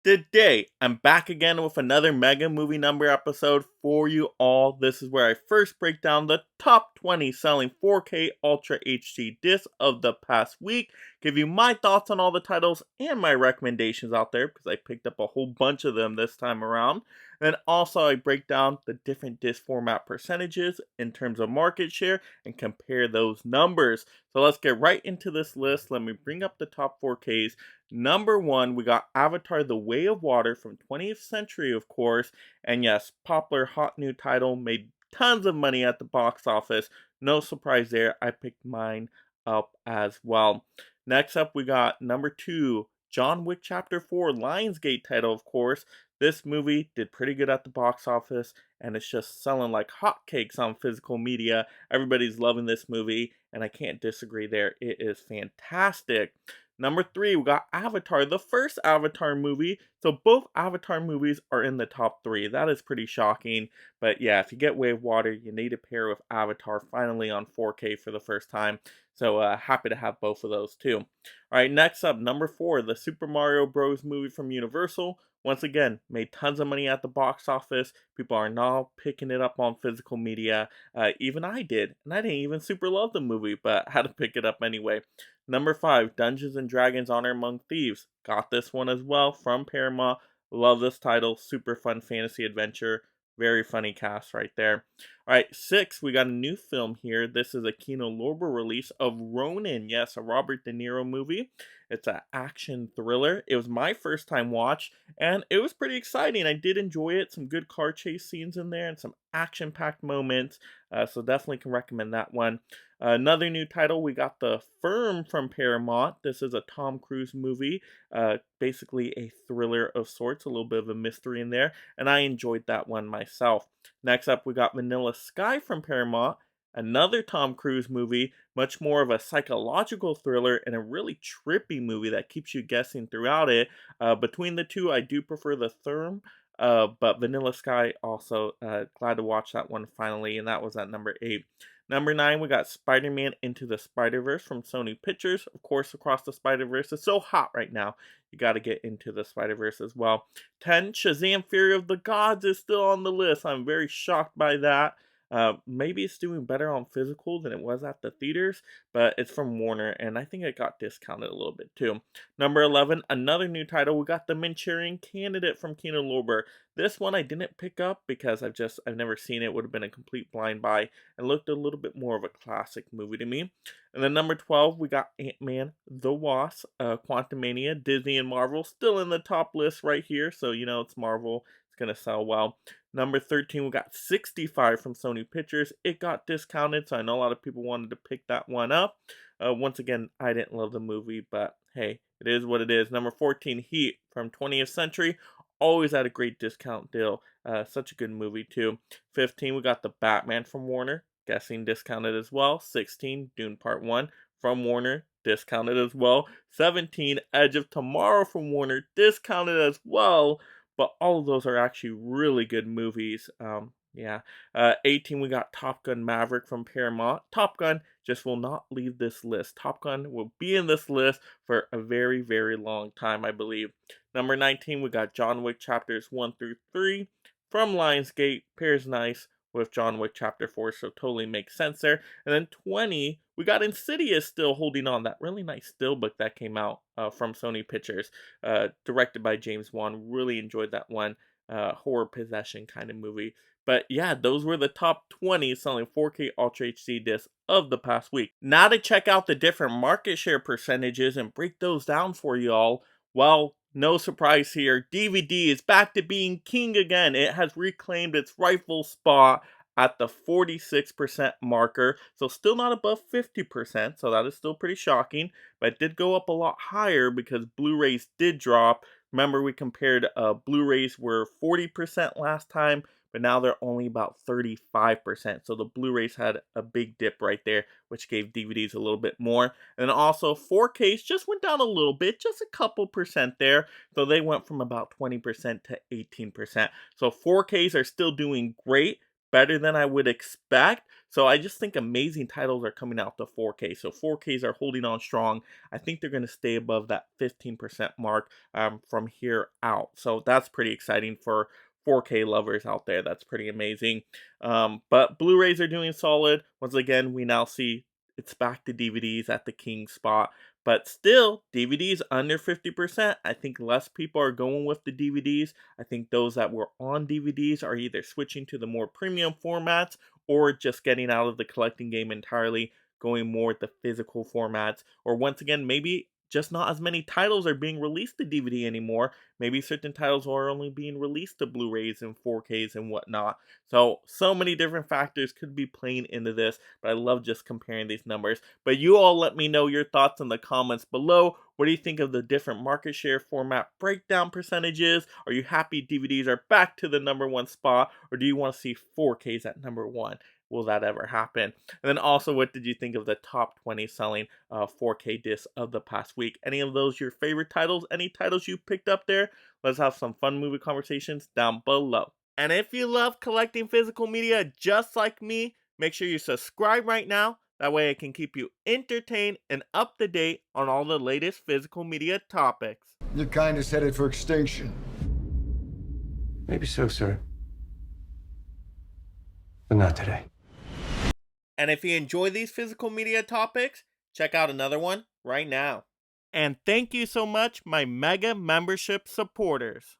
Today, I'm back again with another Mega Movie Number episode for you all. This is where I first break down the top 20 selling 4K Ultra HD discs of the past week, give you my thoughts on all the titles and my recommendations out there because I picked up a whole bunch of them this time around. And also, I break down the different disc format percentages in terms of market share and compare those numbers. So let's get right into this list. Let me bring up the top 4Ks. Number one, we got Avatar The Way of Water from 20th Century, of course. And yes, popular hot new title, made tons of money at the box office. No surprise there. I picked mine up as well. Next up, we got number two, John Wick Chapter 4, Lionsgate title, of course. This movie did pretty good at the box office, and it's just selling like hotcakes on physical media. Everybody's loving this movie, and I can't disagree there. It is fantastic. Number three, we got Avatar, the first Avatar movie. So both Avatar movies are in the top three. That is pretty shocking. But yeah, if you get Way of Water, you need to pair with Avatar finally on 4K for the first time. So happy to have both of those too. All right, next up, number four, the Super Mario Bros. Movie from Universal. Once again, made tons of money at the box office. People are now picking it up on physical media. Even I did, and I didn't even super love the movie, but had to pick it up anyway. Number five, Dungeons and Dragons Honor Among Thieves. Got this one as well from Paramount. Love this title. Super fun fantasy adventure. Very funny cast right there. All right, six, we got a new film here. This is a Kino Lorber release of Ronin. Yes, a Robert De Niro movie. It's an action thriller. It was my first time watch, and it was pretty exciting. I did enjoy it. Some good car chase scenes in there and some action-packed moments. So definitely can recommend that one. Another new title, we got The Firm from Paramount. This is a Tom Cruise movie, basically a thriller of sorts, a little bit of a mystery in there, and I enjoyed that one myself. Next up, we got Vanilla Sky from Paramount, another Tom Cruise movie, much more of a psychological thriller and a really trippy movie that keeps you guessing throughout it. Between the two, I do prefer The Firm. But Vanilla Sky also glad to watch that one finally, and that was at number 8. Number 9, we got Spider-Man Into the Spider-Verse from Sony Pictures. Of course, Across the Spider-Verse is so hot right now. You got to get Into the Spider-Verse as well. 10, Shazam Fury of the Gods is still on the list. I'm very shocked by that. Maybe it's doing better on physical than it was at the theaters, but it's from Warner, and I think it got discounted a little bit too. Number 11, another new title. We got The Manchurian Candidate from Kino Lorber. This one I didn't pick up because I've never seen it. Would have been a complete blind buy and looked a little bit more of a classic movie to me. And then number 12, we got Ant-Man the Wasp, Quantumania, Disney and Marvel still in the top list right here. So you know it's Marvel. It's gonna sell well. Number 13, we got 65 from Sony Pictures. It got discounted, so I know a lot of people wanted to pick that one up. Once again, I didn't love the movie, but hey, it is what it is. Number 14, Heat from 20th Century. Always at a great discount deal. Such a good movie, too. 15, we got The Batman from Warner. Guessing discounted as well. 16, Dune Part 1 from Warner. Discounted as well. 17, Edge of Tomorrow from Warner. Discounted as well. But all of those are actually really good movies. Yeah. 18, we got Top Gun Maverick from Paramount. Top Gun just will not leave this list. Top Gun will be in this list for a very, very long time, I believe. Number 19, we got John Wick Chapters 1 through 3 from Lionsgate. Pairs nice with John Wick Chapter 4, so totally makes sense there. And then 20, we got Insidious still holding on. That really nice stillbook that came out from Sony Pictures, directed by James Wan. Really enjoyed that one. Horror possession kind of movie. But yeah, those were the top 20 selling 4K Ultra HD discs of the past week. Now to check out the different market share percentages and break those down for y'all. Well, no surprise here, DVD is back to being king again. It has reclaimed its rightful spot at the 46% marker, so still not above 50%, so that is still pretty shocking, but it did go up a lot higher because Blu-rays did drop. Remember, we compared Blu-rays were 40% last time, but now they're only about 35%. So the Blu-rays had a big dip right there, which gave DVDs a little bit more. And also 4Ks just went down a little bit, just a couple percent there. So they went from about 20% to 18%. So 4Ks are still doing great, better than I would expect. So I just think amazing titles are coming out to 4K. So 4Ks are holding on strong. I think they're going to stay above that 15% mark from here out. So that's pretty exciting for 4K lovers out there. That's pretty amazing. But Blu-rays are doing solid. Once again, we now see it's back to DVDs at the king spot. But still, DVDs under 50%. I think less people are going with the DVDs. I think those that were on DVDs are either switching to the more premium formats or just getting out of the collecting game entirely, going more with the physical formats. Or once again, maybe just not as many titles are being released to DVD anymore. Maybe certain titles are only being released to Blu-rays and 4Ks and whatnot. So many different factors could be playing into this, but I love just comparing these numbers. But you all let me know your thoughts in the comments below. What do you think of the different market share format breakdown percentages? Are you happy DVDs are back to the #1 spot, or do you want to see 4Ks at #1? Will that ever happen? And then also, what did you think of the top 20 selling 4K discs of the past week? Any of those your favorite titles? Any titles you picked up there? Let's have some fun movie conversations down below. And if you love collecting physical media just like me, make sure you subscribe right now. That way I can keep you entertained and up to date on all the latest physical media topics. Your kind is headed for extinction. Maybe so, sir. But not today. And if you enjoy these physical media topics, check out another one right now. And thank you so much, my Mega membership supporters.